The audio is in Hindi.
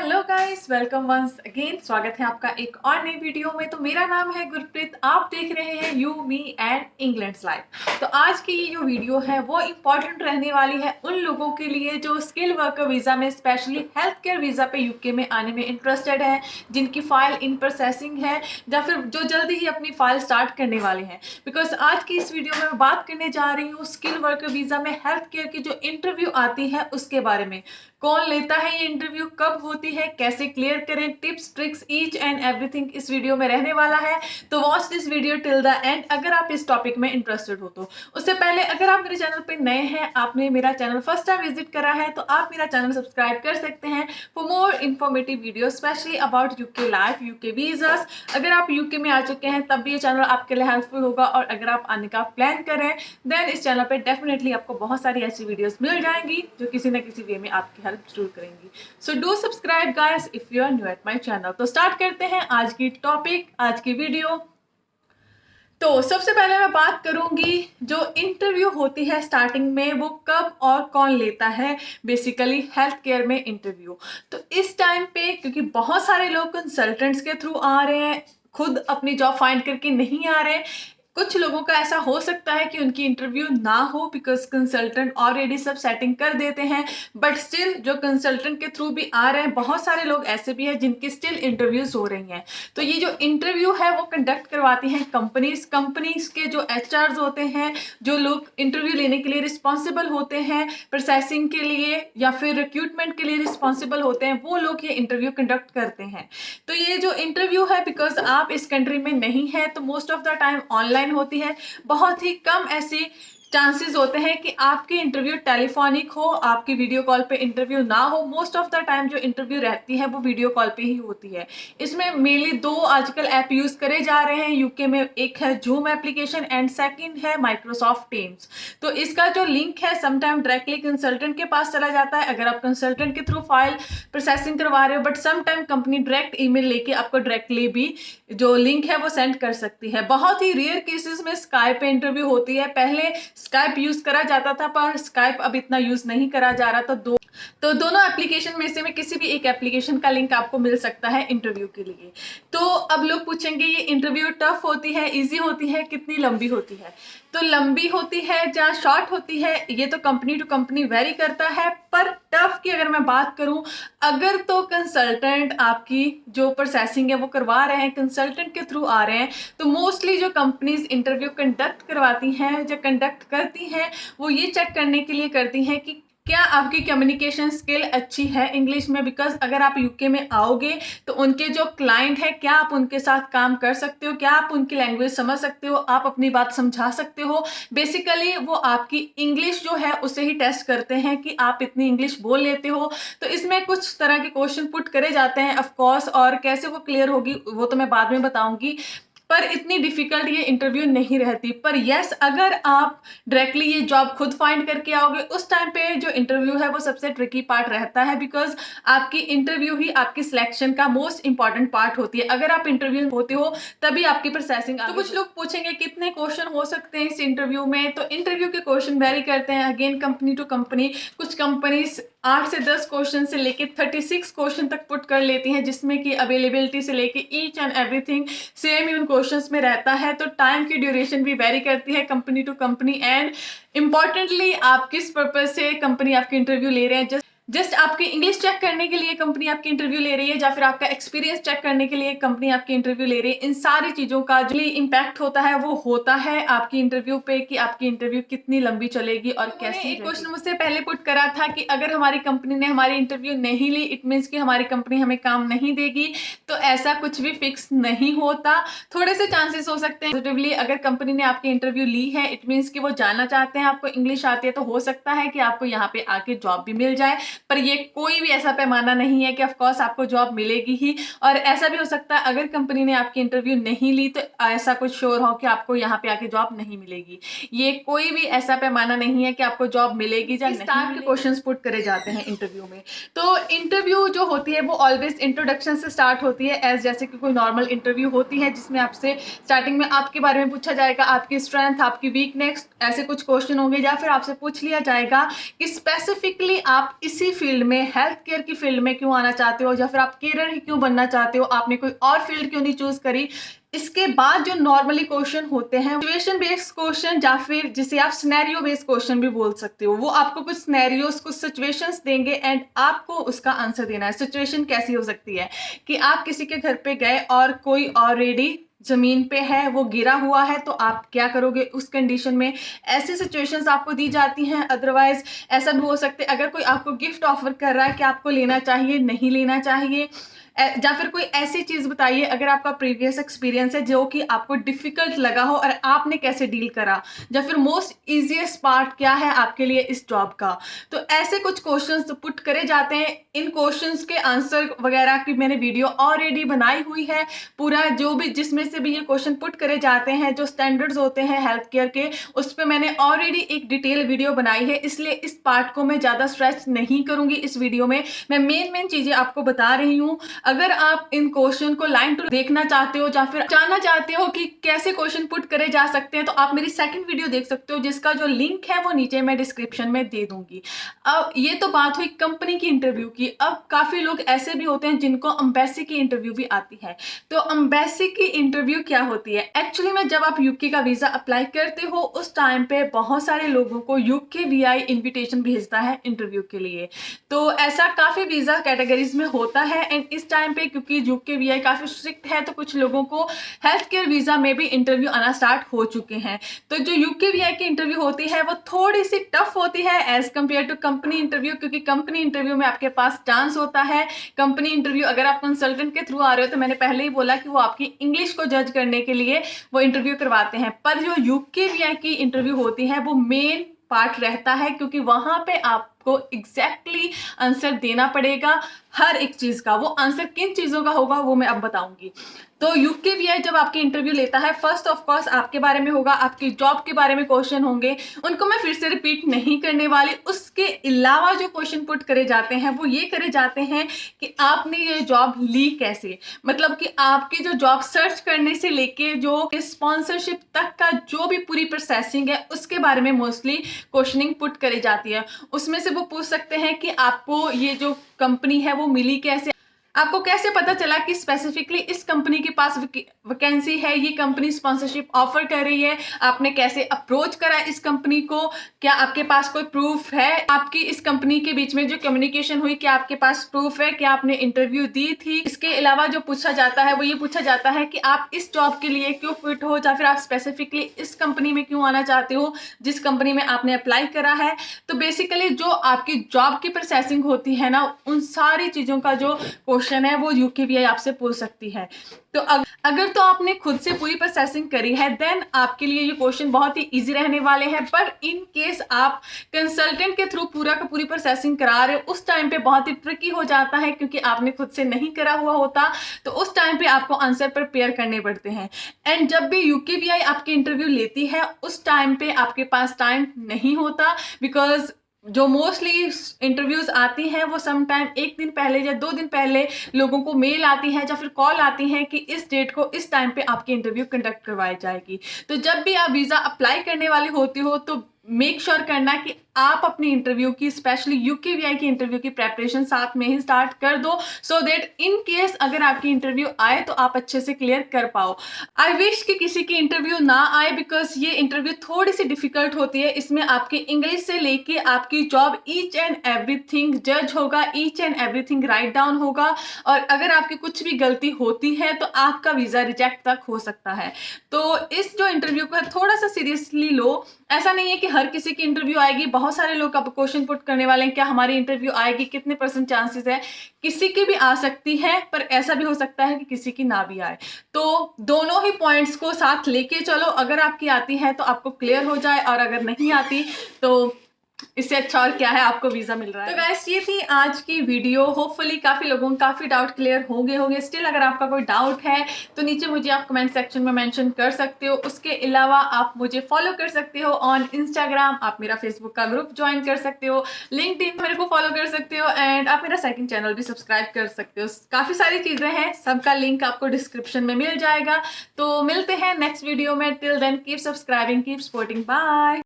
Hello guys, welcome once again. स्वागत है आपका एक और नई वीडियो में। तो मेरा नाम है गुरप्रीत, आप देख रहे हैं you me and England's life. तो आज की ये जो वीडियो है वो इम्पॉर्टेंट रहने वाली है उन लोगों के लिए जो स्किल वर्कर वीज़ा में, स्पेशली हेल्थ केयर वीज़ा पे यूके में आने में इंटरेस्टेड है, जिनकी फ़ाइल इन प्रोसेसिंग है या फिर जो जल्दी ही अपनी फ़ाइल स्टार्ट करने वाले हैं। बिकॉज आज की इस वीडियो में मैं बात करने जा रही हूँ स्किल वर्कर वीज़ा में हेल्थ केयर की जो इंटरव्यू आती है उसके बारे में। कौन लेता है ये इंटरव्यू, कब होती है, कैसे क्लियर करें, tips tricks each and everything इस वीडियो में रहने वाला है। तो watch this video till the end अगर आप इस टॉपिक में इंटरेस्टेड हो तो। उससे पहले अगर आप मेरे चैनल पे नए हैं, आपने मेरा चैनल फर्स्ट टाइम विजिट करा है, तो आप मेरा चैनल सब्सक्राइब कर सकते हैं for more informative video specially about UK life, UK visas. अगर आप यूके में आ चुके हैं तब भी ये चैनल आपके लिए हेल्पफुल होगा, और अगर आप आने का प्लान करें देन इस चैनल पे डेफिनेटली आपको बहुत सारी ऐसी वीडियोस मिल जाएंगी जो किसी न किसी वे में आपकी हेल्प जरूर करेंगी। So do subscribe guys if you are new at my channel. तो स्टार्ट करते हैं आज की टॉपिक, आज की वीडियो। तो सबसे पहले मैं बात करूंगी जो इंटरव्यू होती है स्टार्टिंग में वो कब और कौन लेता है, बेसिकली हेल्थ केयर में इंटरव्यू। तो इस टाइम पे क्योंकि बहुत सारे लोग कंसल्टेंट्स के थ्रू आ रहे हैं, खुद अपनी जॉब फाइंड करके नहीं आ रहे हैं। कुछ लोगों का ऐसा हो सकता है कि उनकी इंटरव्यू ना हो बिकॉज कंसल्टेंट ऑलरेडी सब सेटिंग कर देते हैं, बट स्टिल जो कंसल्टेंट के थ्रू भी आ रहे हैं, बहुत सारे लोग ऐसे भी हैं जिनकी स्टिल इंटरव्यूज हो रही हैं। तो ये जो इंटरव्यू है वो कंडक्ट करवाती हैं कंपनीज के जो एचआर्स होते हैं, जो लोग इंटरव्यू लेने के लिए रिस्पॉन्सिबल होते हैं, प्रोसेसिंग के लिए या फिर रिक्रूटमेंट के लिए रिस्पॉन्सिबल होते हैं, वो लोग ये इंटरव्यू कंडक्ट करते हैं। तो ये जो इंटरव्यू है बिकॉज आप इस कंट्री में नहीं है तो most of the time online होती है। बहुत ही कम ऐसी चांसेस होते हैं कि आपकी इंटरव्यू टेलीफोनिक हो, आपकी वीडियो कॉल पे इंटरव्यू ना हो। मोस्ट ऑफ द टाइम जो इंटरव्यू रहती है वो वीडियो कॉल पे ही होती है। इसमें मेनली दो आजकल ऐप यूज करे जा रहे हैं यूके में, एक है जूम एप्लीकेशन एंड सेकंड है माइक्रोसॉफ्ट टीम्स। तो इसका जो लिंक है समटाइम डायरेक्टली कंसल्टेंट के पास चला जाता है अगर आप कंसल्टेंट के थ्रू फाइल प्रोसेसिंग करवा रहे हो, but sometime company direct email लेके आपको डायरेक्टली भी जो लिंक है वो सेंड कर सकती है। बहुत ही रेयर केसेस में स्काइप पे इंटरव्यू होती है। पहले स्काइप यूज करा जाता था पर स्काइप अब इतना यूज नहीं करा जा रहा, तो दोनों एप्लीकेशन में से में किसी भी एक एप्लीकेशन का लिंक आपको मिल सकता है इंटरव्यू के लिए। तो अब लोग पूछेंगे ये इंटरव्यू टफ होती है, इजी होती है, कितनी लंबी होती है? तो लंबी होती है या शॉर्ट होती है ये तो कंपनी टू कंपनी वेरी करता है, पर टफ की अगर मैं बात करूं, अगर तो कंसल्टेंट आपकी जो प्रोसेसिंग है वो करवा रहे हैं, कंसल्टेंट के थ्रू आ रहे हैं, तो मोस्टली जो कंपनीज इंटरव्यू कंडक्ट करवाती हैं या कंडक्ट करती हैं वो ये चेक करने के लिए करती हैं कि क्या आपकी कम्युनिकेशन स्किल अच्छी है इंग्लिश में। बिकॉज अगर आप यूके में आओगे तो उनके जो क्लाइंट है, क्या आप उनके साथ काम कर सकते हो, क्या आप उनकी लैंग्वेज समझ सकते हो, आप अपनी बात समझा सकते हो। बेसिकली वो आपकी इंग्लिश जो है उसे ही टेस्ट करते हैं कि आप इतनी इंग्लिश बोल लेते हो। तो इसमें कुछ तरह के क्वेश्चन पुट करे जाते हैं ऑफकोर्स, और कैसे वो क्लियर होगी वो तो मैं बाद में बताऊंगी, पर इतनी डिफिकल्ट ये इंटरव्यू नहीं रहती। पर यस, अगर आप डायरेक्टली ये जॉब खुद फाइंड करके आओगे उस टाइम पे जो इंटरव्यू है वो सबसे ट्रिकी पार्ट रहता है, बिकॉज आपकी इंटरव्यू ही आपकी सिलेक्शन का मोस्ट इंपॉर्टेंट पार्ट होती है। अगर आप इंटरव्यू होते हो तभी आपकी प्रोसेसिंग। तो कुछ लोग पूछेंगे कितने क्वेश्चन हो सकते हैं इस इंटरव्यू में। तो इंटरव्यू के क्वेश्चन वेरी करते हैं अगेन कंपनी टू कंपनी। कुछ कंपनीज 8 से 10 क्वेश्चन से लेके 36 क्वेश्चन तक पुट कर लेती हैं, जिसमें कि अवेलेबिलिटी से लेके ईच एंड एवरीथिंग सेम ही उन क्वेश्चंस में रहता है। तो टाइम की ड्यूरेशन भी वेरी करती है company to company, and importantly आप किस पर्पज से कंपनी आपकी इंटरव्यू ले रहे हैं। जस्ट आपकी इंग्लिश चेक करने के लिए कंपनी आपकी इंटरव्यू ले रही है, या फिर आपका एक्सपीरियंस चेक करने के लिए कंपनी आपकी इंटरव्यू ले रही है। इन सारी चीजों का जो इम्पैक्ट होता है वो होता है आपकी इंटरव्यू पे कि आपकी इंटरव्यू कितनी लंबी चलेगी और कैसी। एक क्वेश्चन मुझसे पहले पुट करा था कि अगर हमारी कंपनी ने हमारी इंटरव्यू नहीं ली इट मीन्स कि हमारी कंपनी हमें काम नहीं देगी। तो ऐसा कुछ भी फिक्स नहीं होता, थोड़े से चांसेस हो सकते हैं पॉजिटिवली। अगर कंपनी ने आपकी इंटरव्यू ली है इट मीन्स कि वो जानना चाहते हैं आपको इंग्लिश आती है, तो हो सकता है कि आपको यहाँ पे आके जॉब भी मिल जाए। पर ये कोई भी ऐसा पैमाना नहीं है कि ऑफ कोर्स आपको जॉब मिलेगी ही। और ऐसा भी हो सकता है अगर कंपनी ने आपकी इंटरव्यू नहीं ली तो ऐसा कुछ श्योर हो कि आपको यहाँ पे आके जॉब नहीं मिलेगी। ये कोई भी ऐसा पैमाना नहीं है कि आपको जॉब मिलेगी या नहीं। इस टाइप के क्वेश्चंस पुट करे जाते हैं इंटरव्यू में। तो इंटरव्यू जो होती है वो ऑलवेज इंट्रोडक्शन से स्टार्ट होती है, एज जैसे कि कोई नॉर्मल इंटरव्यू होती है, जिसमें आपसे स्टार्टिंग में आपके बारे में पूछा जाएगा, आपकी स्ट्रेंथ, आपकी वीकनेस, ऐसे कुछ क्वेश्चन होंगे, या फिर आपसे पूछ लिया जाएगा कि स्पेसिफिकली आप इस इसी फील्ड में, हेल्थ केयर की फील्ड में क्यों आना चाहते हो, या फिर आप केयरर ही क्यों बनना चाहते हो, आपने कोई और फील्ड क्यों नहीं चूज करी। इसके बाद जो नॉर्मली क्वेश्चन होते हैं, सिचुएशन बेस्ड क्वेश्चन, या फिर जिसे आप सिनेरियो बेस्ड क्वेश्चन भी बोल सकते हो। वो आपको कुछ सिनेरियोस, कुछ सिचुएशंस देंगे एंड आपको उसका आंसर देना है। सिचुएशन कैसी हो सकती है कि आप किसी के घर पे गए और कोई ऑलरेडी जमीन पे है, वो गिरा हुआ है, तो आप क्या करोगे उस कंडीशन में। ऐसी सिचुएशंस आपको दी जाती हैं। अदरवाइज ऐसा भी हो सकता है, अगर कोई आपको गिफ्ट ऑफर कर रहा है कि आपको लेना चाहिए, नहीं लेना चाहिए, या फिर कोई ऐसी चीज बताइए अगर आपका प्रीवियस एक्सपीरियंस है जो कि आपको डिफिकल्ट लगा हो और आपने कैसे डील करा, या फिर मोस्ट इजीएस्ट पार्ट क्या है आपके लिए इस जॉब का। तो ऐसे कुछ क्वेश्चंस पुट करे जाते हैं। इन क्वेश्चंस के आंसर वगैरह की मैंने वीडियो ऑलरेडी बनाई हुई है। पूरा जो भी जिसमें से भी ये क्वेश्चन पुट करे जाते हैं, जो स्टैंडर्ड्स होते हैं हेल्थ केयर के, उस पर मैंने ऑलरेडी एक डिटेल वीडियो बनाई है। इसलिए इस पार्ट को मैं ज्यादा स्ट्रेच नहीं करूंगी। इस वीडियो में मैं मेन चीजें आपको बता रही हूँ। अगर आप इन क्वेश्चन को लाइन टू देखना चाहते हो, या फिर जानना चाहते हो कि कैसे क्वेश्चन पुट करे जा सकते हैं, तो आप मेरी सेकंड वीडियो देख सकते हो, जिसका जो लिंक है वो नीचे मैं डिस्क्रिप्शन में दे दूंगी। अब ये तो बात हुई कंपनी की इंटरव्यू की। अब काफी लोग ऐसे भी होते हैं जिनको एम्बेसी की इंटरव्यू भी आती है। तो एम्बेसी की इंटरव्यू क्या होती है? एक्चुअली में जब आप यूके का वीजा अप्लाई करते हो, उस टाइम पे बहुत सारे लोगों को यूके वीआई इन्विटेशन भेजता है इंटरव्यू के लिए। तो ऐसा काफी वीजा कैटेगरीज में होता है। एंड इस टाइम पे क्योंकि यूके वीआई काफी स्ट्रिक्ट है, तो कुछ लोगों को हेल्थ केयर वीजा में भी इंटरव्यू आना स्टार्ट हो चुके हैं। तो जो यूके वीआई की इंटरव्यू होती है वो थोड़ी सी टफ होती है as compare to company interview, क्योंकि कंपनी इंटरव्यू में आपके पास चांस होता है। कंपनी इंटरव्यू अगर आप कंसल्टेंट के थ्रू आ रहे हो, तो मैंने पहले ही बोला कि वो आपकी इंग्लिश को जज करने के लिए वो इंटरव्यू करवाते हैं। पर जो यूके वीआई की इंटरव्यू होती है वो मेन पार्ट रहता है, क्योंकि वहां पे आपको एग्जैक्टली आंसर देना पड़ेगा हर एक चीज का। वो आंसर किन चीजों का होगा वो मैं अब बताऊंगी। तो यूके वीआई जब आपकी इंटरव्यू लेता है, फर्स्ट ऑफ कोर्स आपके बारे में होगा, आपकी जॉब के बारे में क्वेश्चन होंगे। उनको मैं फिर से रिपीट नहीं करने वाली। उसके अलावा जो क्वेश्चन पुट करे जाते हैं वो ये करे जाते हैं कि आपने ये जॉब ली कैसे, मतलब कि आपकी जो जॉब सर्च करने से लेके जो स्पॉन्सरशिप तक का जो भी पूरी प्रोसेसिंग है, उसके बारे में मोस्टली क्वेश्चनिंग पुट करी जाती है। उसमें से वो पूछ सकते हैं कि आपको ये जो कंपनी है वो मिली कैसे, आपको कैसे पता चला कि स्पेसिफिकली इस कंपनी के पास वैकेंसी है, ये कंपनी स्पॉन्सरशिप ऑफर कर रही है, आपने कैसे अप्रोच करा इस कंपनी को, क्या आपके पास कोई प्रूफ है, आपकी इस कंपनी के बीच में जो कम्युनिकेशन हुई, क्या आपके पास प्रूफ है कि आपने इंटरव्यू दी थी। इसके अलावा जो पूछा जाता है वो ये पूछा जाता है कि आप इस जॉब के लिए क्यों फिट हो, या फिर आप स्पेसिफिकली इस कंपनी में क्यों आना चाहते हो जिस कंपनी में आपने अप्लाई करा है। तो बेसिकली जो आपकी जॉब की प्रोसेसिंग होती है ना, उन सारी चीजों का जो क्वेश्चन है वो यूकेवीआई आपसे पूछ सकती है। तो अगर तो आपने खुद से पूरी प्रोसेसिंग करी है, देन आपके लिए ये क्वेश्चन बहुत ही इजी रहने वाले हैं। पर इन केस आप कंसल्टेंट के थ्रू पूरा का पूरी प्रोसेसिंग करा रहे हो, उस टाइम पे बहुत ही ट्रिकी हो जाता है, क्योंकि आपने खुद से नहीं करा हुआ होता। तो उस टाइम पे आपको आंसर प्रिपेयर करने पड़ते हैं। एंड जब भी यूकेवीआई आपकी इंटरव्यू लेती है, उस टाइम पे आपके पास टाइम नहीं होता, बिकॉज जो मोस्टली इंटरव्यूज आती हैं वो सम टाइम एक दिन पहले या 2 दिन पहले लोगों को मेल आती है या फिर कॉल आती है कि इस डेट को इस टाइम पे आपकी इंटरव्यू कंडक्ट करवाई जाएगी। तो जब भी आप वीजा अप्लाई करने वाले होती हो, तो मेक श्योर करना कि आप अपनी इंटरव्यू की, स्पेशली यूकेवीआई की इंटरव्यू की प्रेपरेशन साथ में ही स्टार्ट कर दो, सो दैट इन केस अगर आपकी इंटरव्यू आए तो आप अच्छे से क्लियर कर पाओ। आई विश कि किसी की इंटरव्यू ना आए, बिकॉज ये इंटरव्यू थोड़ी सी डिफिकल्ट होती है। इसमें आपकी इंग्लिश से लेके आपकी जॉब ईच एंड एवरीथिंग जज होगा, each and everything write down होगा, और अगर आपकी कुछ भी गलती होती है तो आपका वीजा रिजेक्ट तक हो सकता है। तो इस जो इंटरव्यू को थोड़ा सा सीरियसली लो। ऐसा नहीं है कि हर किसी की इंटरव्यू आएगी। बहुत सारे लोग अब क्वेश्चन पुट करने वाले हैं, क्या हमारी इंटरव्यू आएगी, कितने % चांसेस है। किसी की भी आ सकती है, पर ऐसा भी हो सकता है कि किसी की ना भी आए। तो दोनों ही पॉइंट्स को साथ लेके चलो। अगर आपकी आती है तो आपको क्लियर हो जाए, और अगर नहीं आती तो इससे अच्छा और क्या है, आपको वीजा मिल रहा है। तो गाइस ये थी आज की वीडियो। होपफुली काफी लोगों को काफी डाउट क्लियर होंगे। स्टिल अगर आपका कोई डाउट है तो नीचे मुझे आप कमेंट सेक्शन में मेंशन कर सकते हो। उसके अलावा आप मुझे फॉलो कर सकते हो ऑन इंस्टाग्राम, आप मेरा फेसबुक का ग्रुप ज्वाइन कर सकते हो, लिंक्डइन मेरे को फॉलो कर सकते हो, एंड आप मेरा सेकंड चैनल भी सब्सक्राइब कर सकते हो। काफी सारी चीजें हैं, सबका लिंक आपको डिस्क्रिप्शन में मिल जाएगा। तो मिलते हैं नेक्स्ट वीडियो में। Till then keep subscribing, keep supporting, bye.